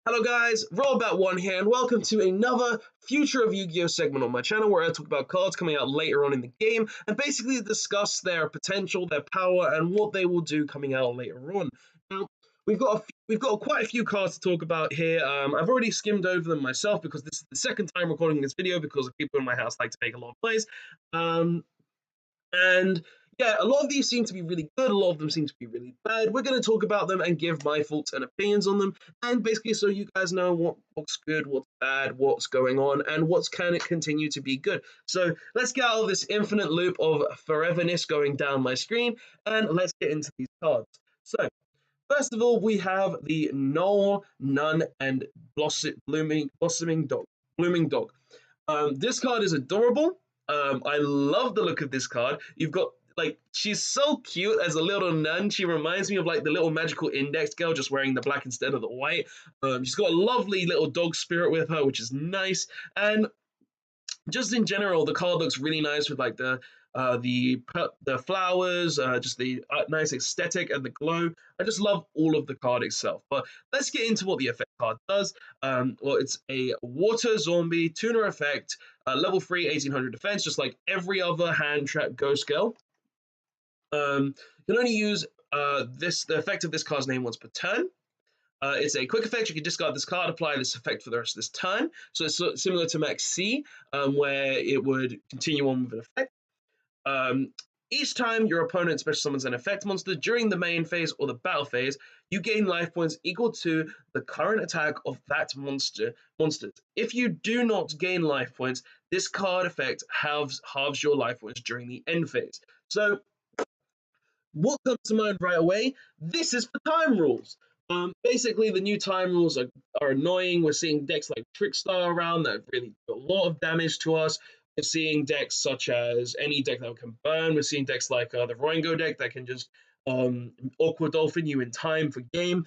Hello guys, Rollabout1 here, and welcome to another Future of Yu-Gi-Oh segment on my channel where I talk about cards coming out later on in the game and basically discuss their potential, their power, and what they will do coming out later on. Now, we've got quite a few cards to talk about here. I've already skimmed over them myself because this is the second time recording this video because people in my house like to make a lot of noise. And yeah, a lot of these seem to be really good, a lot of them seem to be really bad. We're going to talk about them and give my thoughts and opinions on them, and basically so you guys know what's good, what's bad, what's going on, and what's can continue to be good. So let's get out of this infinite loop of foreverness going down my screen, and let's get into these cards. So first of all, we have the Null, Nun, and Blossoming Dog. This card is adorable. I love the look of this card. You've got, like, she's so cute as a little nun. She reminds me of, like, the little magical index girl just wearing the black instead of the white. She's got a lovely little dog spirit with her, which is nice. And just in general, the card looks really nice with, like, the flowers, just the nice aesthetic and the glow. I just love all of the card itself. But let's get into what the effect card does. Well, it's a water zombie tuner effect, level 3, 1800 defense, just like every other hand trap ghost girl. You can only use the effect of this card's name once per turn. It's a quick effect. You can discard this card, apply this effect for the rest of this turn. So it's similar to Max C, where it would continue on with an effect. Each time your opponent special summons an effect monster during the main phase or the battle phase, you gain life points equal to the current attack of that monster. If you do not gain life points, this card effect halves your life points during the end phase. So what comes to mind right away? This is for time rules. Basically, the new time rules are annoying. We're seeing decks like Trickstar around that really do a lot of damage to us. We're seeing decks such as any deck that can burn. We're seeing decks like the Roingo deck that can just Aqua Dolphin you in time for game.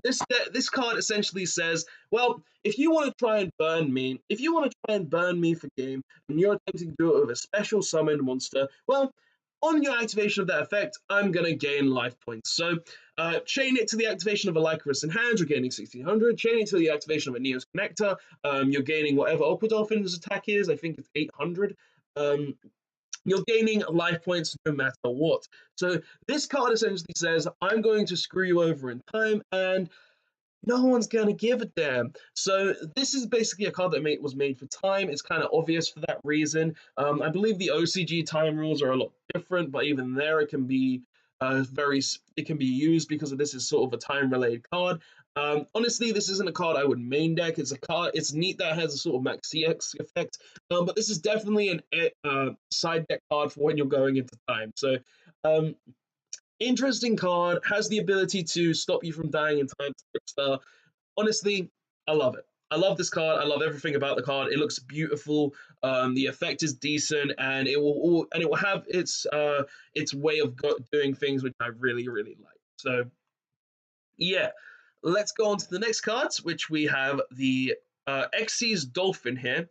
This card essentially says, well, if you want to try and burn me, for game, and you're attempting to do it with a special summoned monster, well, on your activation of that effect, I'm going to gain life points. So chain it to the activation of a Lycoris in hand, you're gaining 1600. Chain it to the activation of a Neos Connector, you're gaining whatever Aqua Dolphin's attack is. I think it's 800. You're gaining life points no matter what. So this card essentially says, I'm going to screw you over in time, and no one's going to give a damn. So this is basically a card that was made for time. It's kind of obvious for that reason. I believe the OCG time rules are a lot different, but even there it can be used because this is sort of a time-related card. Honestly, this isn't a card I would main deck. It's neat that it has a sort of Max CX effect, but this is definitely an side deck card for when you're going into time. So interesting card, has the ability to stop you from dying in time to Trickstar. Honestly, I love it. I love this card. I love everything about the card. It looks beautiful. The effect is decent, and it will have its way of doing things, which I really, really like. So yeah, let's go on to the next cards, which we have the Xyz Dolphin here.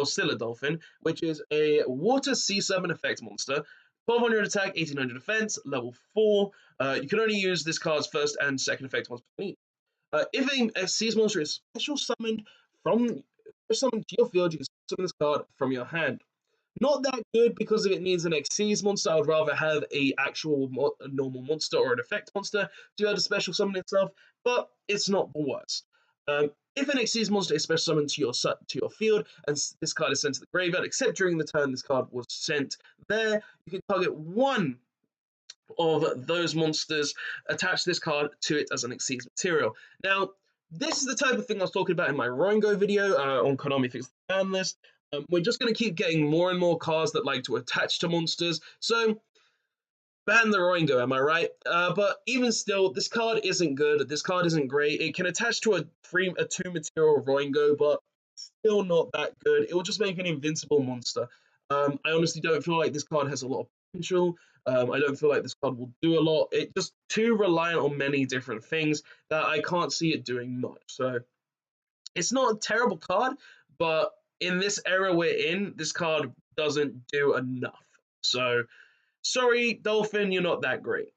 Still a Dolphin, which is a water sea summon effect monster. 1200 attack, 1800 defense, level 4. You can only use this card's first and second effect once per turn. If a Seas monster is special summoned to your field, you can summon this card from your hand. Not that good because if it needs an Xyz monster, I would rather have a normal monster or an effect monster to be able to special summon itself, but it's not the worst. If an Xyz monster is special summoned to your field, and this card is sent to the graveyard, except during the turn this card was sent there, you can target one of those monsters, attach this card to it as an Xyz material. Now, this is the type of thing I was talking about in my Roingo video on Konami Fix the Ban List. We're just going to keep getting more and more cards that like to attach to monsters, so ban the Roingo, am I right? But even still, this card isn't good. This card isn't great. It can attach to a 2 material Roingo, but still not that good. It will just make an invincible monster. I honestly don't feel like this card has a lot of potential. I don't feel like this card will do a lot. It's just too reliant on many different things that I can't see it doing much. So it's not a terrible card, but in this era we're in, this card doesn't do enough. So sorry, Dolphin, you're not that great.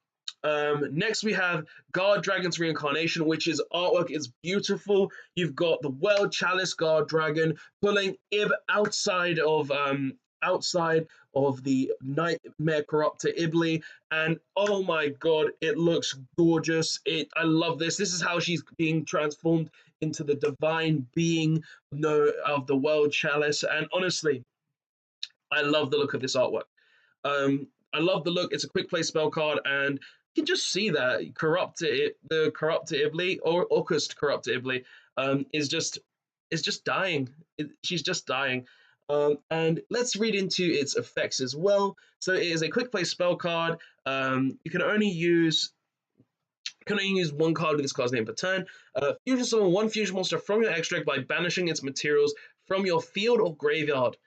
Next, we have Guard Dragon's Reincarnation, which is artwork is beautiful. You've got the World Chalice Guard Dragon pulling Ib outside of the Nightmare Corruptor Ibli, and oh my god, it looks gorgeous. I love this. This is how she's being transformed into the divine being of the World Chalice, and honestly, I love the look of this artwork. I love the look. It's a quick play spell card, and you can just see that the Corruptor Ibli or Orcust Corruptor Ibli is just dying. She's just dying. And let's read into its effects as well. So it is a quick play spell card. You can only use one card with this card's name per turn. Fusion summon one fusion monster from your extract by banishing its materials from your field or graveyard.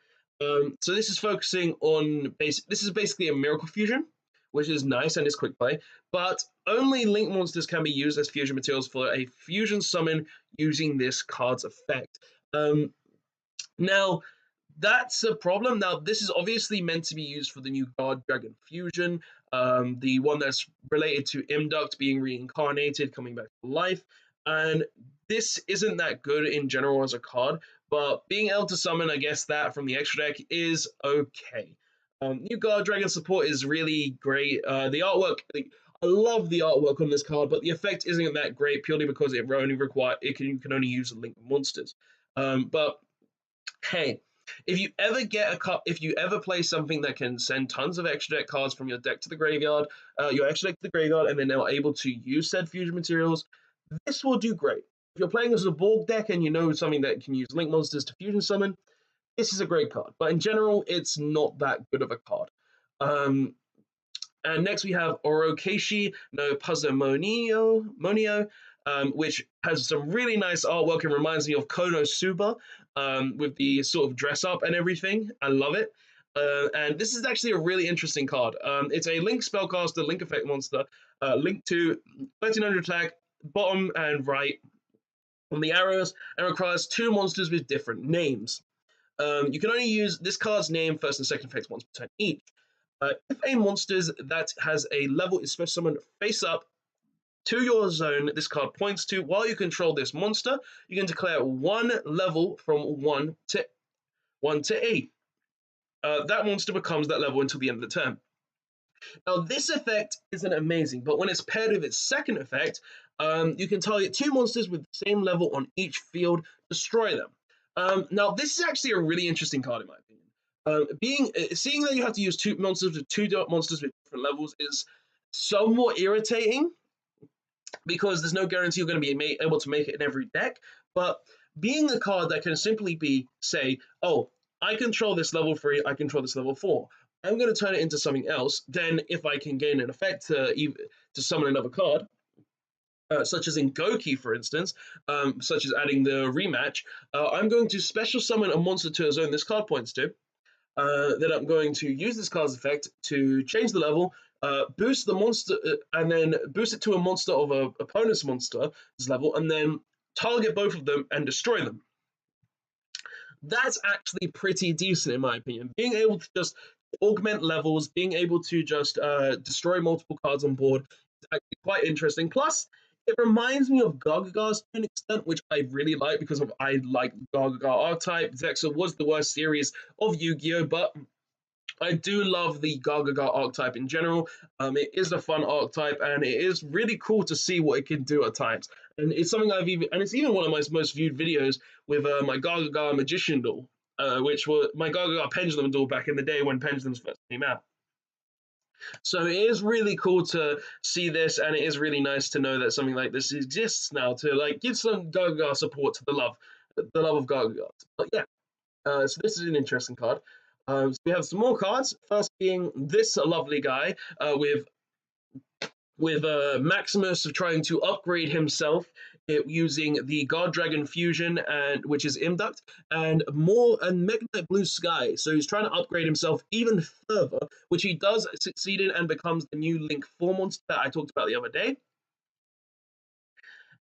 So this is focusing on this is basically a miracle fusion, which is nice and is quick play, but only link monsters can be used as fusion materials for a fusion summon using this card's effect. Now, that's a problem. Now, this is obviously meant to be used for the new Guard Dragon Fusion, the one that's related to Imduct being reincarnated, coming back to life, and this isn't that good in general as a card, but being able to summon, I guess, that from the extra deck is okay. New Guard Dragon support is really great. The artwork, I love the artwork on this card, but the effect isn't that great purely because you can only use link monsters. But hey, if you ever play something that can send tons of extra deck cards from your deck to the graveyard, your extra deck to the graveyard, and then they're able to use said fusion materials, this will do great. If you're playing as a Borg deck and you know something that can use link monsters to fusion summon, this is a great card. But in general, it's not that good of a card. And next we have Orokeshi no Pazumonio, which has some really nice artwork and reminds me of Konosuba with the sort of dress up and everything. I love it. And this is actually a really interesting card. It's a Link spellcaster, Link effect monster, Link to 1300 attack, bottom and right on the arrows, and requires two monsters with different names. You can only use this card's name first and second effects once per turn each. If a monster that has a level is special summoned face up to your zone, this card points to, while you control this monster, you can declare one level from 1 to 8. That monster becomes that level until the end of the turn. Now, this effect isn't amazing, but when it's paired with its second effect, you can target two monsters with the same level on each field, destroy them. Now, this is actually a really interesting card in my opinion. Seeing that you have to use two monsters with different levels is somewhat irritating because there's no guarantee you're going to be able to make it in every deck. But being a card that can simply say, oh, I control this level 3, I control this level 4. I'm going to turn it into something else. Then, if I can gain an effect to summon another card, such as in Goki, for instance, such as adding the rematch, I'm going to special summon a monster to a zone this card points to. Then I'm going to use this card's effect to change the level, boost the monster, and then boost it to a monster of an opponent's monster's level, and then target both of them and destroy them. That's actually pretty decent in my opinion. Being able to just augment levels, being able to just destroy multiple cards on board is actually quite interesting. Plus, it reminds me of Gargagar's to an extent, which I really like because I like Gargagar archetype. Zexa was the worst series of Yu-Gi-Oh, but I do love the Gargagar archetype in general. It is a fun archetype, and it is really cool to see what it can do at times. And it's something it's even one of my most viewed videos with my Gargagar Magician duel, which was my Gargagar Pendulum duel back in the day when Pendulums first came out. So it is really cool to see this, and it is really nice to know that something like this exists now to give some Gargagar support to the love of Gargagar. But yeah, so this is an interesting card. So we have some more cards. First being this lovely guy with Maximus trying to upgrade himself using the Guard Dragon Fusion, which is Imduct, and Mega Knight Blue Sky. So he's trying to upgrade himself even further, which he does succeed in and becomes the new Link 4 monster that I talked about the other day.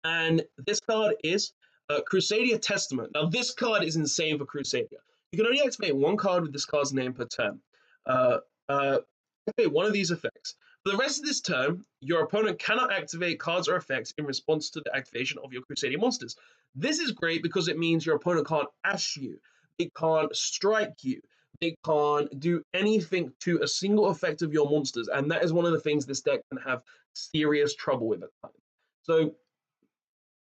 And this card is Crusadia Testament. Now, this card is insane for Crusadia. You can only activate one card with this card's name per turn. Activate one of these effects. For the rest of this turn, your opponent cannot activate cards or effects in response to the activation of your Crusadia monsters. This is great because it means your opponent can't ash you, it can't strike you, they can't do anything to a single effect of your monsters, and that is one of the things this deck can have serious trouble with at times. So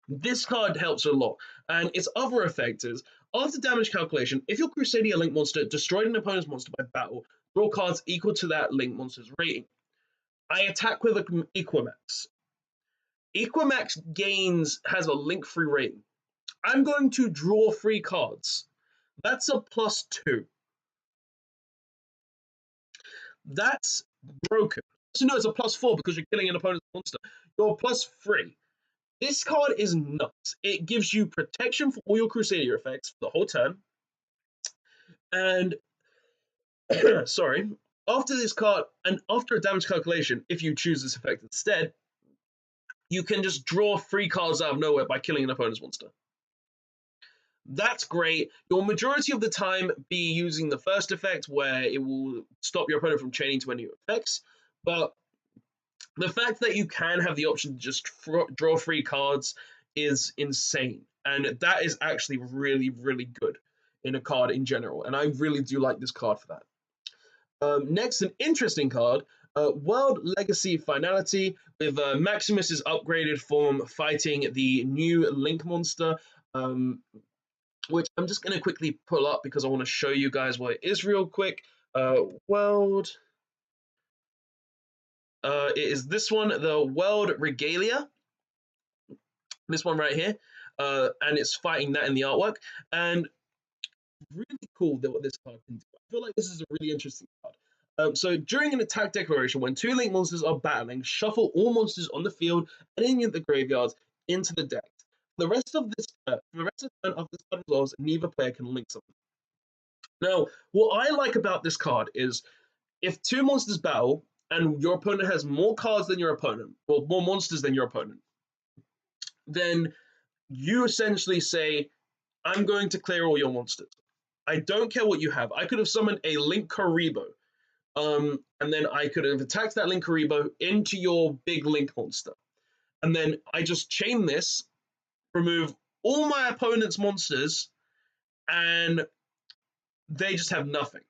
this card helps a lot, and its other effect is, after damage calculation, if your Crusadia Link monster destroyed an opponent's monster by battle, draw cards equal to that Link monster's rating. I attack with an Equimax. Equimax has a link free rating. I'm going to draw 3 cards. That's a +2. That's broken. So no, it's a +4 because you're killing an opponent's monster. You're +3. This card is nuts. It gives you protection for all your Crusadia effects for the whole turn. And sorry, after this card, and after a damage calculation, if you choose this effect instead, you can just draw 3 cards out of nowhere by killing an opponent's monster. That's great. You'll majority of the time be using the first effect where it will stop your opponent from chaining to any effects, but the fact that you can have the option to just draw 3 cards is insane, and that is actually really, really good in a card in general, and I really do like this card for that. Next, an interesting card, World Legacy Finality, with Maximus is upgraded from fighting the new Link monster, which I'm just going to quickly pull up because I want to show you guys what it is real quick. World... it is this one, the World Regalia. This one right here. And it's fighting that in the artwork. And really cool that what this card can do. I feel like this is a really interesting card. So during an attack declaration, when 2 Link monsters are battling, shuffle all monsters on the field and in the graveyards into the deck. The rest of this for the rest of the turn after this card resolves, neither player can link something. Now, what I like about this card is if 2 monsters battle and your opponent has more cards than your opponent, or more monsters than your opponent, then you essentially say, I'm going to clear all your monsters. I don't care what you have. I could have summoned a Link Karibo, and then I could have attacked that Link Karibo into your big Link monster. And then I just chain this, remove all my opponent's monsters, and they just have nothing.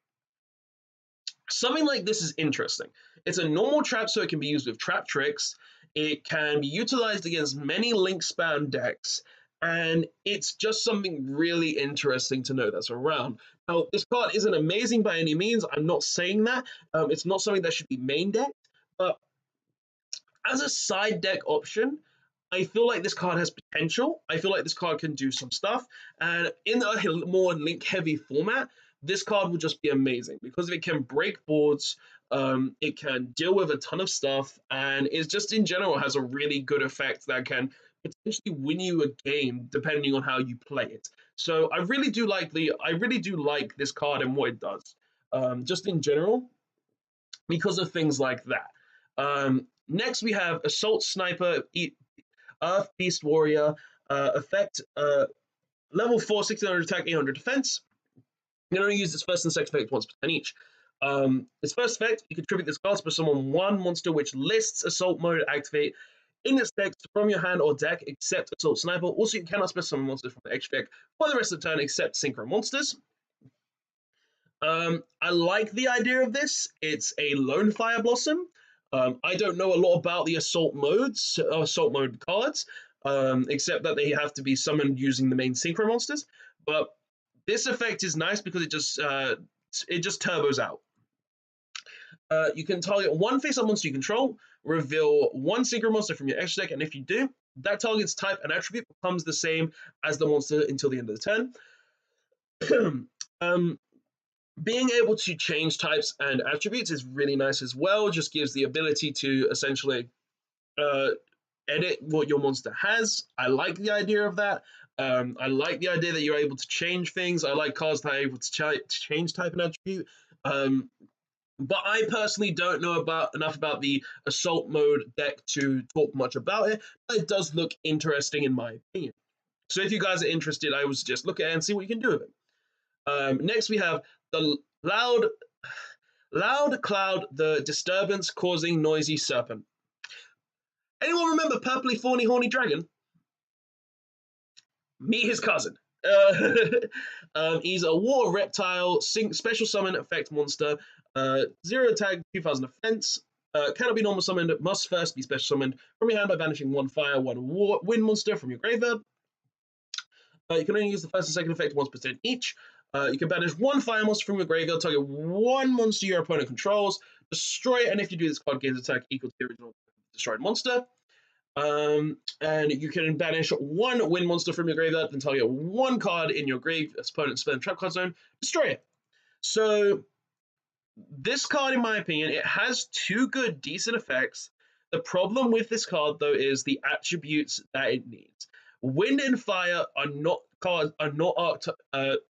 Something like this is interesting. It's a normal trap, so it can be used with trap tricks. It can be utilized against many Link spam decks, and it's just something really interesting to know that's around. Now, this card isn't amazing by any means. I'm not saying that. It's not something that should be main decked, but as a side deck option, I feel like this card has potential. I feel like this card can do some stuff, and in a more Link-heavy format, this card will just be amazing because it can break boards, it can deal with a ton of stuff, and it just in general has a really good effect that can potentially win you a game depending on how you play it. So I really do like this card and what it does, just in general, because of things like that. Next, we have Assault Sniper, Earth Beast Warrior, effect, level 4, 1600 attack, 800 defense. You can only use its first and second effect once per turn each. Its first effect, you contribute this card to summon 1 monster which lists Assault mode activate in its text from your hand or deck, except Assault Sniper. Also, you cannot special summon monsters from the extra deck for the rest of the turn, except Synchro monsters. I like the idea of this. It's a Lone Fire Blossom. I don't know a lot about the Assault mode cards, except that they have to be summoned using the main Synchro monsters. But this effect is nice because it just turbos out. You can target 1 face-up monster you control, reveal 1 Synchro monster from your extra deck, and if you do, that target's type and attribute becomes the same as the monster until the end of the turn. Being able to change types and attributes is really nice as well. Just gives the ability to essentially edit what your monster has. I like the idea of that. I like the idea that you're able to change things. I like cards that are able to change type and attribute. But I personally don't know enough about the Assault mode deck to talk much about it. But it does look interesting in my opinion. So if you guys are interested, I would suggest look at it and see what you can do with it. Next, we have the Loud Cloud, the Disturbance-Causing-Noisy-Serpent. Anyone remember Purpley Thorny Horny Dragon? Meet his cousin. Uh, he's a water reptile, special summon effect monster, 0 attack, 2000 offense. Cannot be normal summoned, must first be special summoned from your hand by banishing 1 fire, 1 wind monster from your graveyard. You can only use the first and second effect once per turn each. You can banish 1 fire monster from your graveyard, target 1 monster your opponent controls, destroy it, and if you do this, card gains attack equal to the original destroyed monster. And you can banish 1 wind monster from your graveyard, then target 1 card in your grave, opponent's spell trap card zone, destroy it. So this card, in my opinion, it has 2 good, decent effects. The problem with this card, though, is the attributes that it needs. Wind and fire are not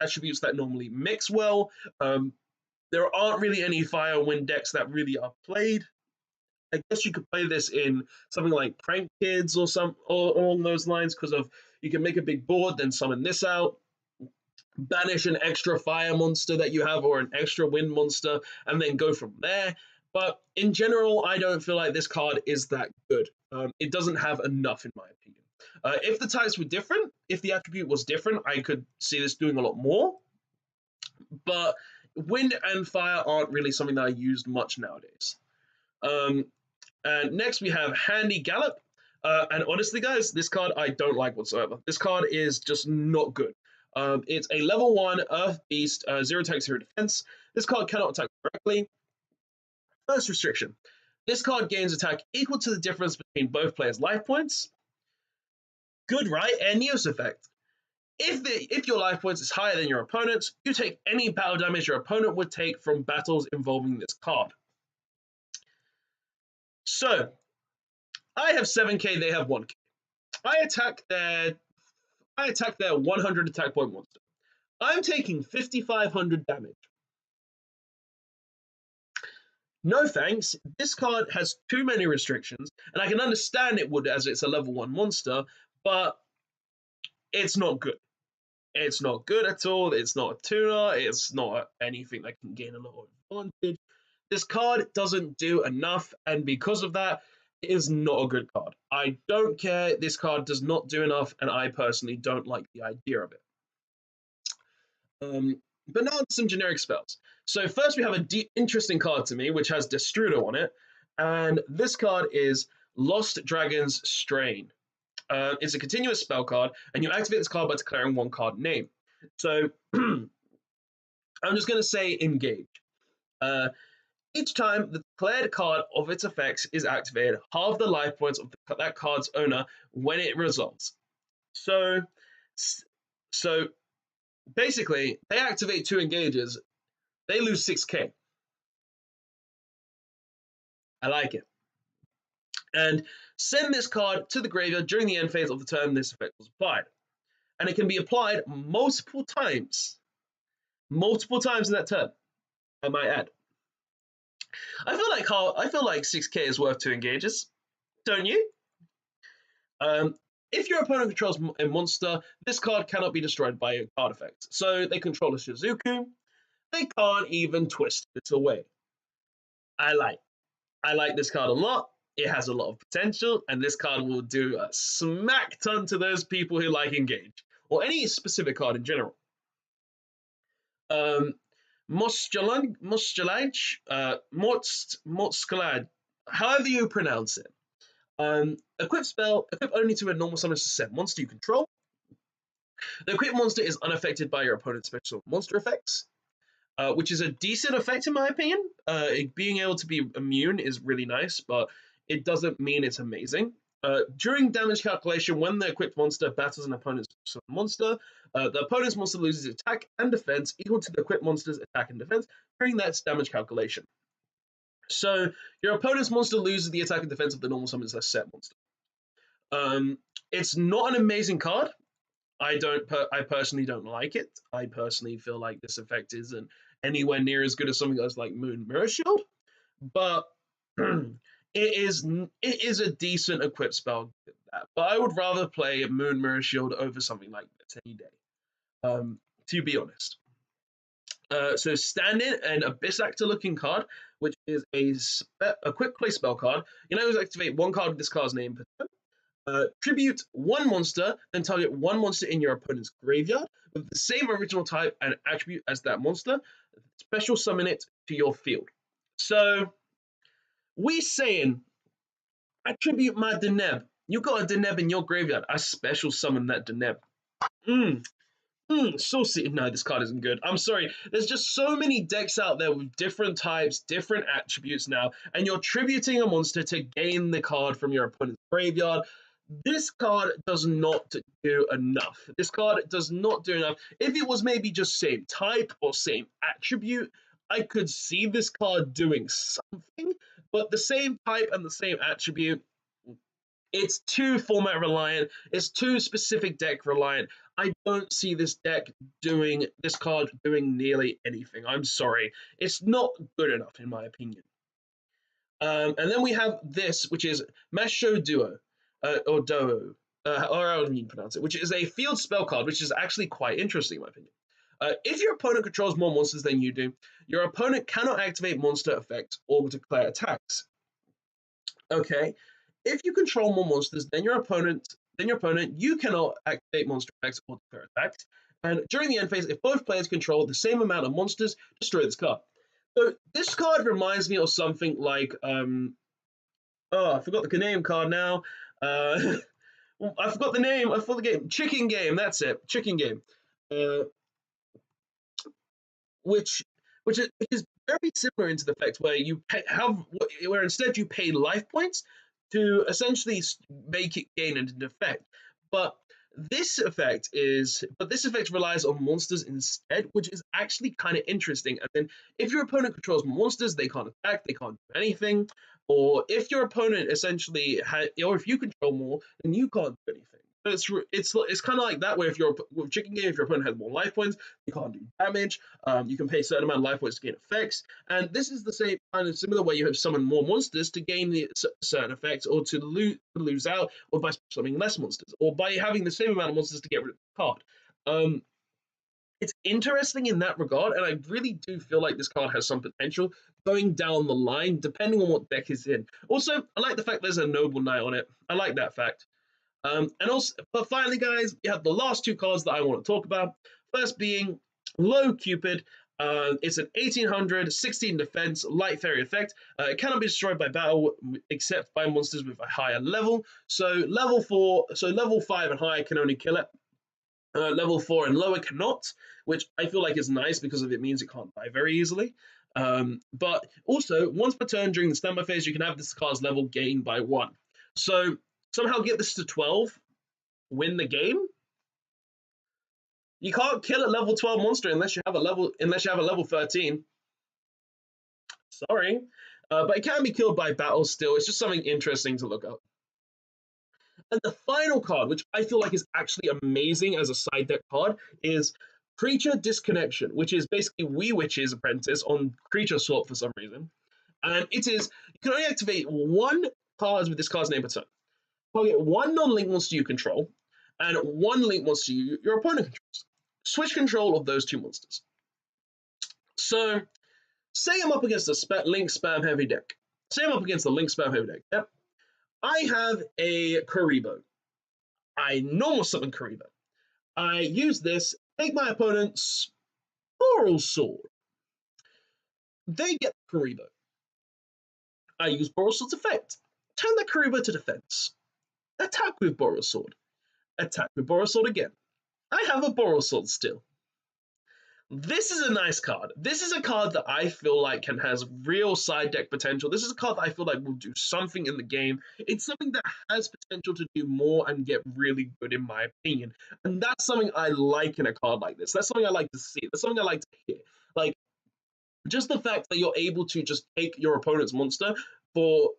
attributes that normally mix well. There aren't really any fire wind decks that really are played. I guess you could play this in something like Prank Kids or along those lines, because of you can make a big board, then summon this out, banish an extra fire monster that you have or an extra wind monster, and then go from there. But in general, I don't feel like this card is that good. It doesn't have enough, in my opinion. If the types were different, if the attribute was different, I could see this doing a lot more. But wind and fire aren't really something that I used much nowadays. And next we have Handy Gallop. And honestly, guys, this card I don't like whatsoever. This card is just not good. It's a level 1 Earth Beast, 0 attack, 0 defense. This card cannot attack directly. First restriction. This card gains attack equal to the difference between both players' life points. Good, right? And Neos effect. If your life points is higher than your opponent's, you take any battle damage your opponent would take from battles involving this card. So, I have 7k, they have 1k. I attack their 100 attack point monster. I'm taking 5,500 damage. No thanks. This card has too many restrictions, and I can understand it would as it's a level 1 monster, but it's not good. It's not good at all. It's not a tuner. It's not anything that can gain a lot of advantage. This card doesn't do enough, and because of that, it is not a good card. I don't care. This card does not do enough, and I personally don't like the idea of it. But now some generic spells. So first we have an interesting card to me, which has Destrudo on it, and this card is Lost Dragon's Strain. It's a continuous spell card, and you activate this card by declaring 1 card name. So I'm just going to say engage. Each time the declared card of its effects is activated, halve the life points of that card's owner when it resolves. So basically, they activate 2 engages, they lose 6k. I like it. And send this card to the graveyard during the end phase of the turn this effect was applied. And it can be applied multiple times. Multiple times in that turn, I might add. I feel like 6k is worth 2 engages, don't you? If your opponent controls a monster, this card cannot be destroyed by a card effect. So they control a Shizuku. They can't even twist it away. I like this card a lot. It has a lot of potential, and this card will do a smack ton to those people who like engage, or any specific card in general. Moschalaj, however you pronounce it. Equip spell, equip only to a normal summon set monster you control. The equipped monster is unaffected by your opponent's special monster effects, which is a decent effect in my opinion. Being able to be immune is really nice, but it doesn't mean it's amazing. During damage calculation, when the equipped monster battles an opponent's monster, the opponent's monster loses attack and defense equal to the equipped monster's attack and defense during that damage calculation. So your opponent's monster loses the attack and defense of the normal summon's set monster. It's not an amazing card. I personally don't like it. I personally feel like this effect isn't anywhere near as good as something that's like Moon Mirror Shield, but it is a decent equipped spell. But I would rather play Moon Mirror Shield over something like this any day. To be honest. So stand in an Abyss Actor looking card, which is a quick play spell card. You know, activate one card with this card's name per turn. Tribute one monster, then target one monster in your opponent's graveyard with the same original type and attribute as that monster. Special summon it to your field. So we saying, attribute my Deneb. You got a Deneb in your graveyard. I special summon that Deneb. So no, this card isn't good. I'm sorry. There's just so many decks out there with different types, different attributes now, and you're tributing a monster to gain the card from your opponent's graveyard. This card does not do enough. This card does not do enough. If it was maybe just same type or same attribute, I could see this card doing something, but the same type and the same attribute, it's too format reliant. It's too specific deck reliant. I don't see this card doing nearly anything. I'm sorry. It's not good enough, in my opinion. And then we have this, which is Masho Duo, or Duo, or how do you pronounce it, which is a field spell card, which is actually quite interesting, in my opinion. If your opponent controls more monsters than you do, your opponent cannot activate monster effects or declare attacks. Okay. If you control more monsters than your opponent, you cannot activate monster effects or declare attacks. And during the end phase, if both players control the same amount of monsters, destroy this card. So this card reminds me of something like, I forgot the name card now. I forgot the name. I forgot the game. Chicken Game. That's it. Chicken Game. Which is very similar into the effect where you where instead you pay life points to essentially make it gain an effect. But this effect relies on monsters instead, which is actually kind of interesting. And then if your opponent controls monsters, they can't attack, they can't do anything. Or if your opponent essentially or if you control more, then you can't do anything. It's kind of like that where if you're with Chicken Game, if your opponent has more life points, you can't do damage. You can pay a certain amount of life points to gain effects, and this is the same kind of similar way you have summon more monsters to gain the certain effects, or to lose out, or by summoning less monsters, or by having the same amount of monsters to get rid of the card. It's interesting in that regard, and I really do feel like this card has some potential going down the line, depending on what deck is in. Also, I like the fact there's a Noble Knight on it. I like that fact. But finally, guys, you have the last two cards that I want to talk about. First being Low Cupid. It's an 1800, 16 defense, light fairy effect. It cannot be destroyed by battle except by monsters with a higher level. So level 5 and higher can only kill it. Level 4 and lower cannot, which I feel like is nice because it means it can't die very easily. But also, once per turn during the standby phase, you can have this card's level gained by 1. So somehow get this to 12, win the game. You can't kill a level 12 monster unless you have a level 13. Sorry. But it can be killed by battle still. It's just something interesting to look up. And the final card, which I feel like is actually amazing as a side deck card, is Creature Disconnection, which is basically Wee Witch's Apprentice on Creature Swap for some reason. And it is, you can only activate one card with this card's name per turn. Target one non-link monster you control, and one link monster your opponent controls. Switch control of those two monsters. So, say I'm up against a link spam heavy deck. Yep. I have a Karibo. I normal summon Karibo. I use this, take my opponent's Boral Sword. They get Karibo. I use Boral Sword's effect. Turn the Karibo to defense. Attack with Boral Sword. Attack with Boral Sword again. I have a Boral Sword still. This is a nice card. This is a card that I feel like has real side deck potential. This is a card that I feel like will do something in the game. It's something that has potential to do more and get really good, in my opinion. And that's something I like in a card like this. That's something I like to see. That's something I like to hear. Like, just the fact that you're able to just take your opponent's monster for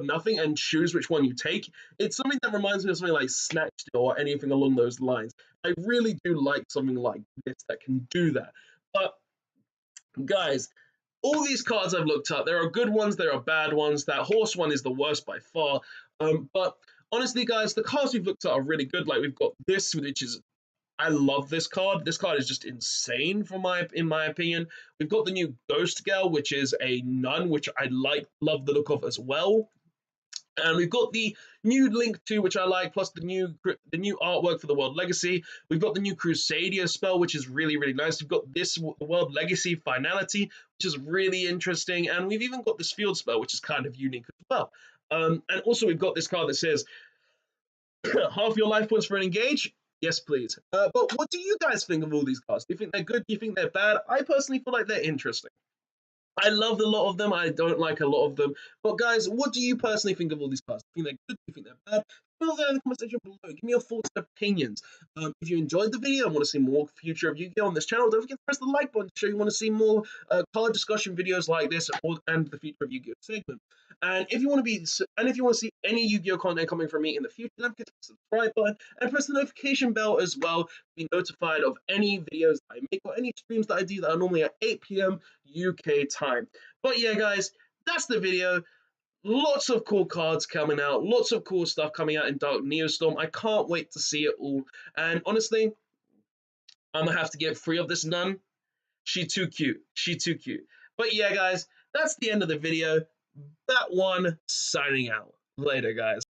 nothing and choose which one you take, it's something that reminds me of something like Snatch Steal or anything along those lines. I really do like something like this that can do that. But guys, all these cards I've looked up, there are good ones, there are bad ones. That horse one is the worst by far. But honestly, guys, the cards we've looked at are really good. Like, we've got this, which is I love this card. This card is just insane in my opinion. We've got the new Ghost Girl, which is a nun, which I love the look of as well. And we've got the new Link 2, which I like, plus the new artwork for the World Legacy. We've got the new Crusadia spell, which is really nice. We've got this World Legacy Finality, which is really interesting. And we've even got this Field spell, which is kind of unique as well. And also we've got this card that says, half your life points for an engage. Yes, please. But what do you guys think of all these cards? Do you think they're good? Do you think they're bad? I personally feel like they're interesting. I love a lot of them. I don't like a lot of them. But guys, what do you personally think of all these cards? Do you think they're good? Do you think they're bad? Put it down in the comment section below. Give me your thoughts and opinions. If you enjoyed the video and want to see more future of Yu-Gi-Oh on this channel, don't forget to press the like button to show you want to see more card discussion videos like this and the future of Yu-Gi-Oh segment. And if you want to see any Yu-Gi-Oh content coming from me in the future, don't forget to press the subscribe button and press the notification bell as well to be notified of any videos I make or any streams that I do that are normally at 8 p.m. UK time. But yeah, guys, that's the video. Lots of cool cards coming out, lots of cool stuff coming out in Dark Neostorm. I can't wait to see it all. And honestly, I'm gonna have to get free of this nun. She too cute. She too cute. But yeah, guys, that's the end of the video. That one signing out. Later, guys.